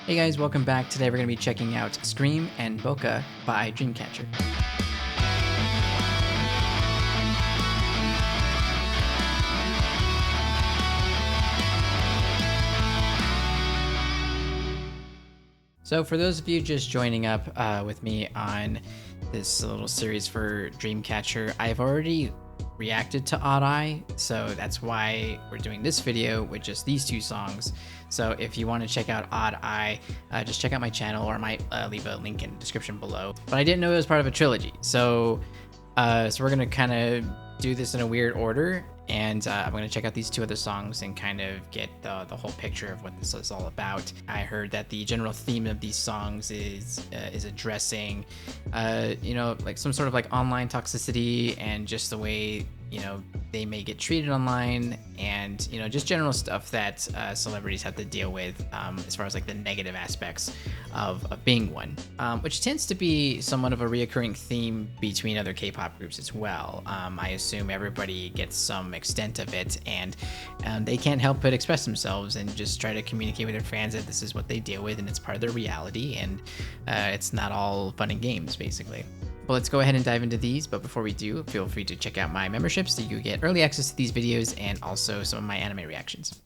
Hey guys, welcome back. Today we're going to be checking out Scream and Boca by Dreamcatcher. So for those of you just joining up with me on this little series for Dreamcatcher, I've already reacted to Odd Eye, so that's why we're doing this video with just these two songs. So if you want to check out Odd Eye, just check out my channel, or I might leave a link in the description below. But I didn't know it was part of a trilogy, so we're gonna kind of do this in a weird order, and I'm gonna check out these two other songs and kind of get the whole picture of what this is all about. I heard that the general theme of these songs is addressing, like some sort of like online toxicity and just the way they may get treated online, and just general stuff that celebrities have to deal with as far as like the negative aspects of being one, which tends to be somewhat of a reoccurring theme between other K-pop groups as well. I assume everybody gets some extent of it, and they can't help but express themselves and just try to communicate with their fans that this is what they deal with and it's part of their reality, and it's not all fun and games basically. Well, let's go ahead and dive into these, but before we do, feel free to check out my memberships so you get early access to these videos and also some of my anime reactions.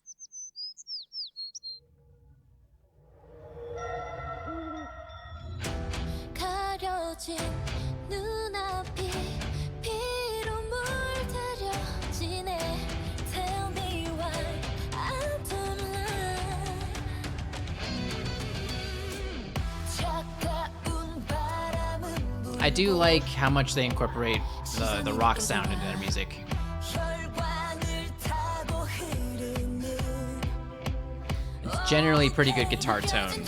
I do like how much they incorporate the rock sound into their music. It's generally pretty good guitar tone.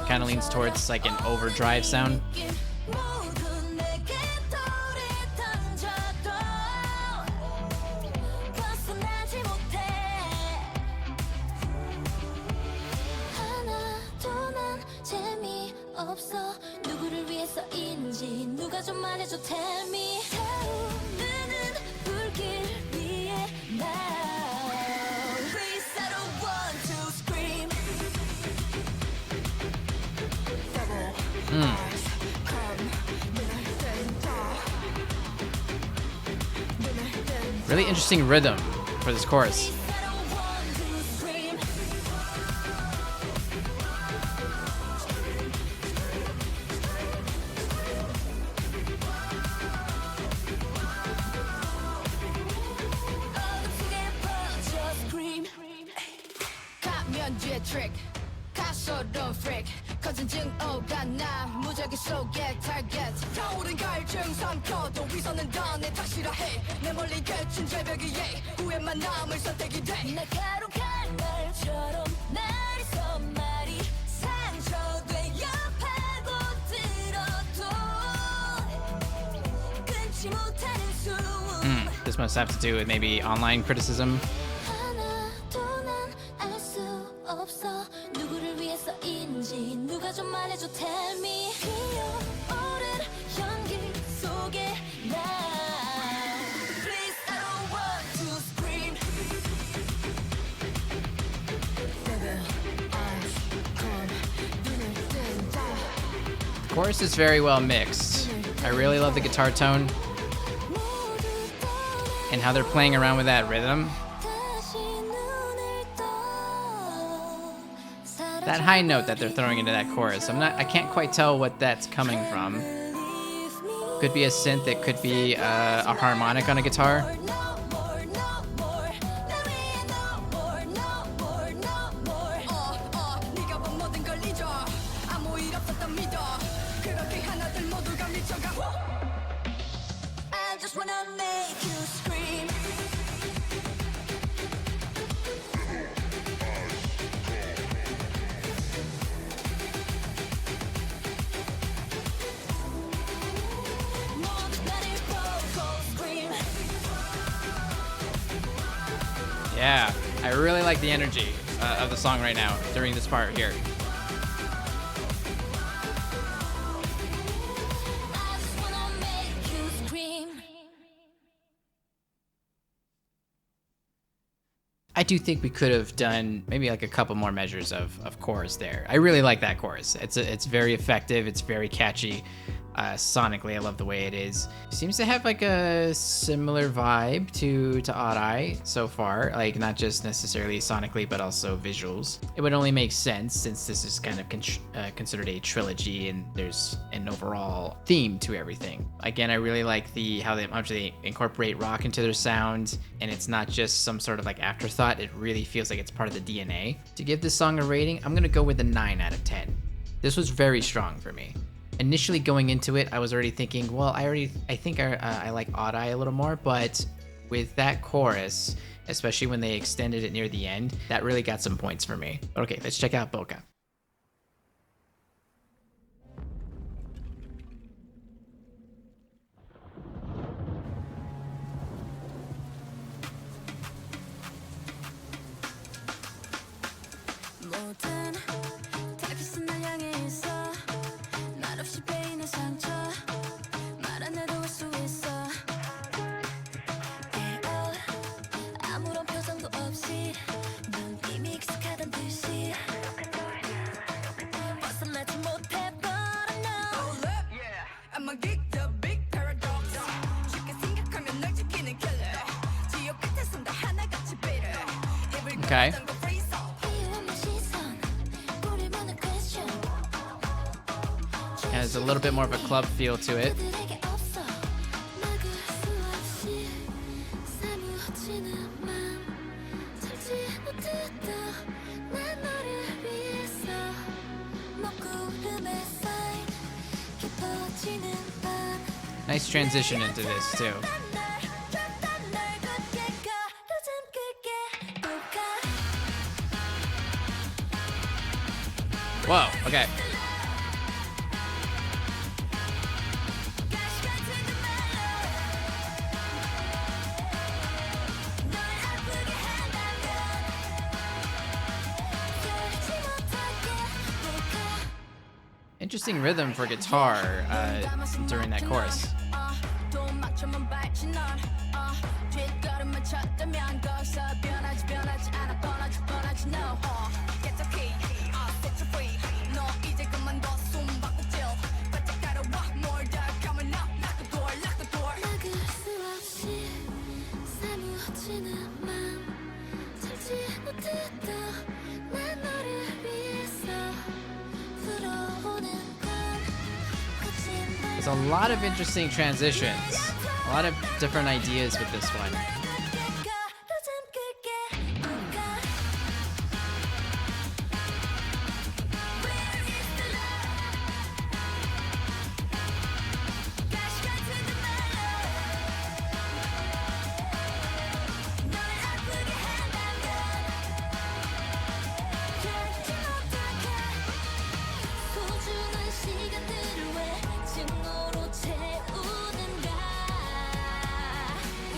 Kind of leans towards like an overdrive sound. Really interesting rhythm for this chorus. This must have to do with maybe online criticism. The chorus is very well mixed. I really love the guitar tone and how they're playing around with that rhythm. That high note that they're throwing into that chorus, I can't quite tell what that's coming from. Could be a synth, it could be a harmonic on a guitar. Yeah, I really like the energy of the song right now during this part here. I do think we could have done maybe like a couple more measures of chorus there. I really like that chorus. It's very effective. It's very catchy. Sonically, I love the way it is. Seems to have like a similar vibe to Odd Eye so far, like not just necessarily sonically, but also visuals. It would only make sense since this is kind of considered a trilogy and there's an overall theme to everything. Again, I really like how much they incorporate rock into their sound, and it's not just some sort of like afterthought. It really feels like it's part of the DNA. To give this song a rating, I'm gonna go with a 9 out of 10. This was very strong for me. Initially going into it, I was already thinking, well, I think I like Odd Eye a little more, but with that chorus, especially when they extended it near the end, that really got some points for me. Okay, let's check out Boca. Okay. Has a little bit more of a club feel to it. Nice transition into this too. Whoa, okay. Interesting rhythm for guitar during that chorus. There's a lot of interesting transitions, a lot of different ideas with this one.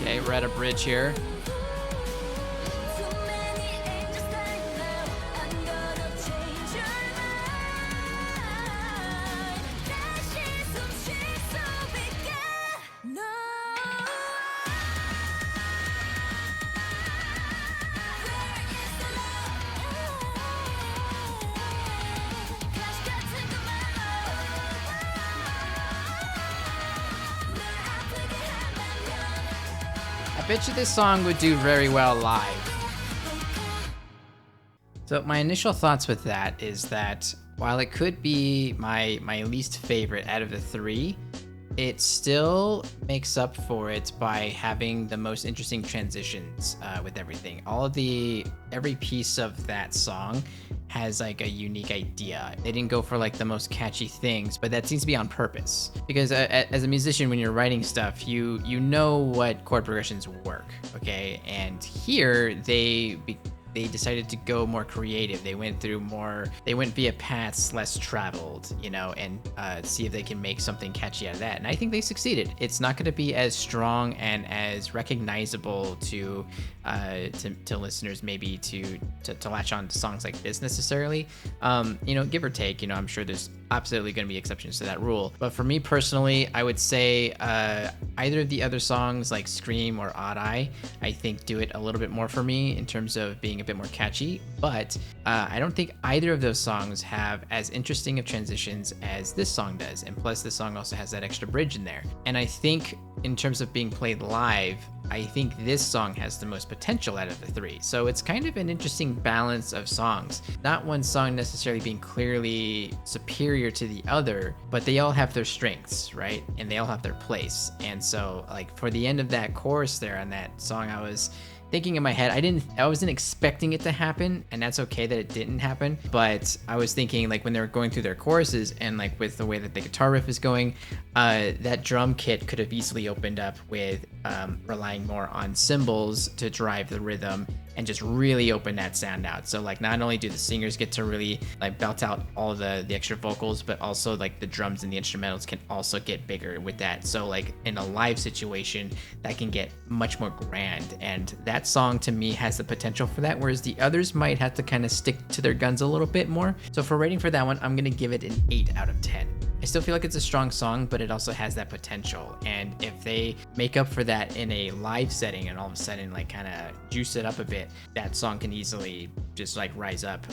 Okay, we're at a bridge here. I bet you this song would do very well live. So my initial thoughts with that is that while it could be my least favorite out of the three, it still makes up for it by having the most interesting transitions with everything. Every piece of that song has like a unique idea. They didn't go for like the most catchy things, but that seems to be on purpose. Because as a musician, when you're writing stuff, you know what chord progressions work, okay? And here they decided to go more creative. They went via paths less traveled, you know, and see if they can make something catchy out of that. And I think they succeeded. It's not going to be as strong and as recognizable to listeners, maybe to latch on to songs like this necessarily. You know, give or take. You know, I'm sure there's absolutely going to be exceptions to that rule. But for me personally, I would say either of the other songs like Scream or Odd Eye, I think do it a little bit more for me in terms of being a bit more catchy. But I don't think either of those songs have as interesting of transitions as this song does. And plus, this song also has that extra bridge in there. And I think in terms of being played live, I think this song has the most potential out of the three. So it's kind of an interesting balance of songs. Not one song necessarily being clearly superior to the other, but they all have their strengths, right? And they all have their place. And so like for the end of that chorus there on that song, I was thinking in my head, I wasn't expecting it to happen, and that's okay that it didn't happen. But I was thinking like when they were going through their choruses and like with the way that the guitar riff is going, that drum kit could have easily opened up with relying more on cymbals to drive the rhythm and just really open that sound out. So like not only do the singers get to really like belt out all the extra vocals, but also like the drums and the instrumentals can also get bigger with that. So like in a live situation, that can get much more grand. And that song to me has the potential for that, whereas the others might have to kind of stick to their guns a little bit more. So for rating for that one, I'm gonna give it an 8 out of 10. I still feel like it's a strong song, but it also has that potential. And if they make up for that in a live setting and all of a sudden like kind of juice it up a bit, that song can easily just like rise up.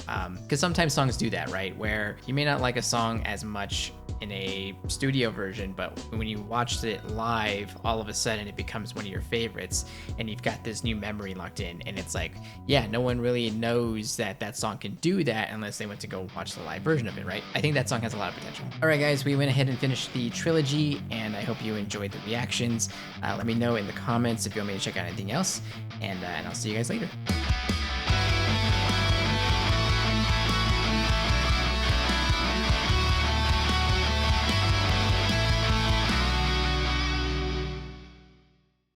Because sometimes songs do that, right? Where you may not like a song as much in a studio version, but when you watched it live, all of a sudden it becomes one of your favorites and you've got this new memory locked in. And it's like, yeah, no one really knows that song can do that unless they went to go watch the live version of it, right? I think that song has a lot of potential. All right, guys, we went ahead and finished the trilogy, and I hope you enjoyed the reactions. Let me know in the comments if you want me to check out anything else, and I'll see you guys later.